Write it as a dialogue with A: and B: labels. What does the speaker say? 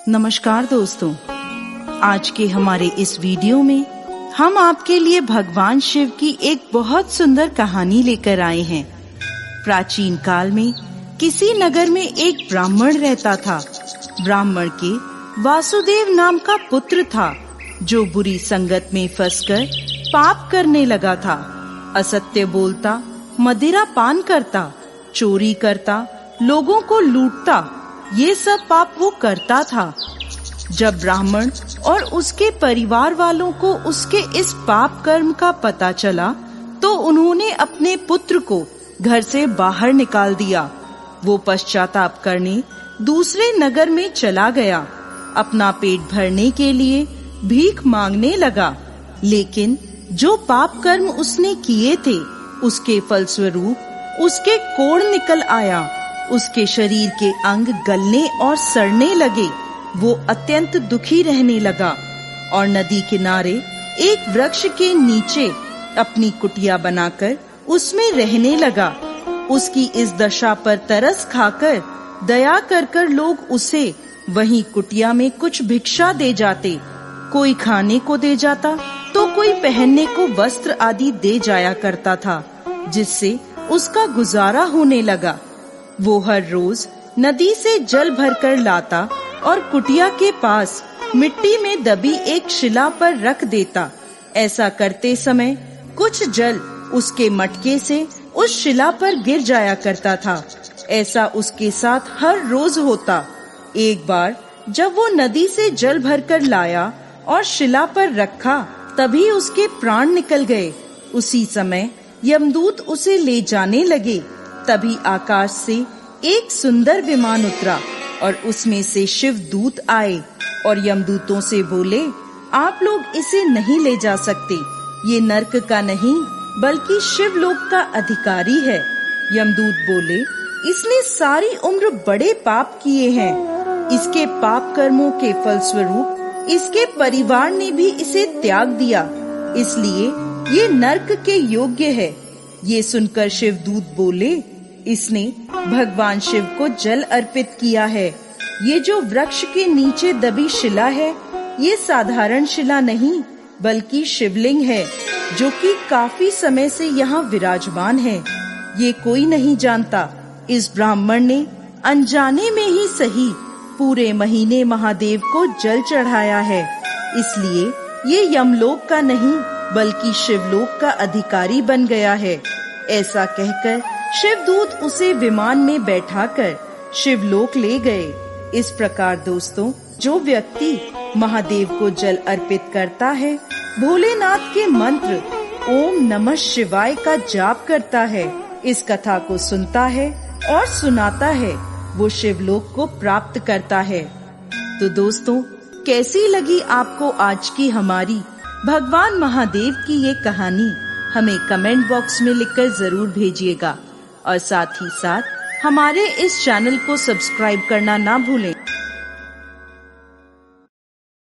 A: नमस्कार दोस्तों, आज के हमारे इस वीडियो में हम आपके लिए भगवान शिव की एक बहुत सुंदर कहानी लेकर आए हैं। प्राचीन काल में किसी नगर में एक ब्राह्मण रहता था। ब्राह्मण के वासुदेव नाम का पुत्र था, जो बुरी संगत में फंसकर पाप करने लगा था। असत्य बोलता, मदिरा पान करता, चोरी करता, लोगों को लूटता, ये सब पाप वो करता था। जब ब्राह्मण और उसके परिवार वालों को उसके इस पाप कर्म का पता चला, तो उन्होंने अपने पुत्र को घर से बाहर निकाल दिया। वो पश्चाताप करने दूसरे नगर में चला गया। अपना पेट भरने के लिए भीख मांगने लगा, लेकिन जो पाप कर्म उसने किए थे, उसके फलस्वरूप उसके कोढ़ निकल आया। उसके शरीर के अंग गलने और सड़ने लगे। वो अत्यंत दुखी रहने लगा और नदी किनारे एक वृक्ष के नीचे अपनी कुटिया बनाकर उसमें रहने लगा। उसकी इस दशा पर तरस खाकर दया कर लोग उसे वहीं कुटिया में कुछ भिक्षा दे जाते। कोई खाने को दे जाता तो कोई पहनने को वस्त्र आदि दे जाया करता था, जिससे उसका गुजारा होने लगा। वो हर रोज नदी से जल भरकर लाता और कुटिया के पास मिट्टी में दबी एक शिला पर रख देता। ऐसा करते समय कुछ जल उसके मटके से उस शिला पर गिर जाया करता था। ऐसा उसके साथ हर रोज होता। एक बार जब वो नदी से जल भरकर लाया और शिला पर रखा, तभी उसके प्राण निकल गए। उसी समय यमदूत उसे ले जाने लगे। तभी आकाश से एक सुंदर विमान उतरा और उसमें से शिव दूत आए और यमदूतों से बोले, आप लोग इसे नहीं ले जा सकते। ये नर्क का नहीं बल्कि शिवलोक का अधिकारी है। यमदूत बोले, इसने सारी उम्र बड़े पाप किए हैं। इसके पाप कर्मों के फलस्वरूप इसके परिवार ने भी इसे त्याग दिया, इसलिए ये नर्क के योग्य है। ये सुनकर शिवदूत बोले, इसने भगवान शिव को जल अर्पित किया है। ये जो वृक्ष के नीचे दबी शिला है, ये साधारण शिला नहीं बल्कि शिवलिंग है, जो कि काफी समय से यहाँ विराजमान है। ये कोई नहीं जानता। इस ब्राह्मण ने अनजाने में ही सही पूरे महीने महादेव को जल चढ़ाया है, इसलिए ये यमलोक का नहीं बल्कि शिवलोक का अधिकारी बन गया है। ऐसा कहकर शिवदूत उसे विमान में बैठाकर शिवलोक ले गए। इस प्रकार दोस्तों, जो व्यक्ति महादेव को जल अर्पित करता है, भोलेनाथ के मंत्र ओम नमः शिवाय का जाप करता है, इस कथा को सुनता है और सुनाता है, वो शिवलोक को प्राप्त करता है। तो दोस्तों, कैसी लगी आपको आज की हमारी भगवान महादेव की ये कहानी? हमें कमेंट बॉक्स में लिखकर जरूर भेजिएगा और साथ ही साथ हमारे इस चैनल को सब्सक्राइब करना ना भूलें।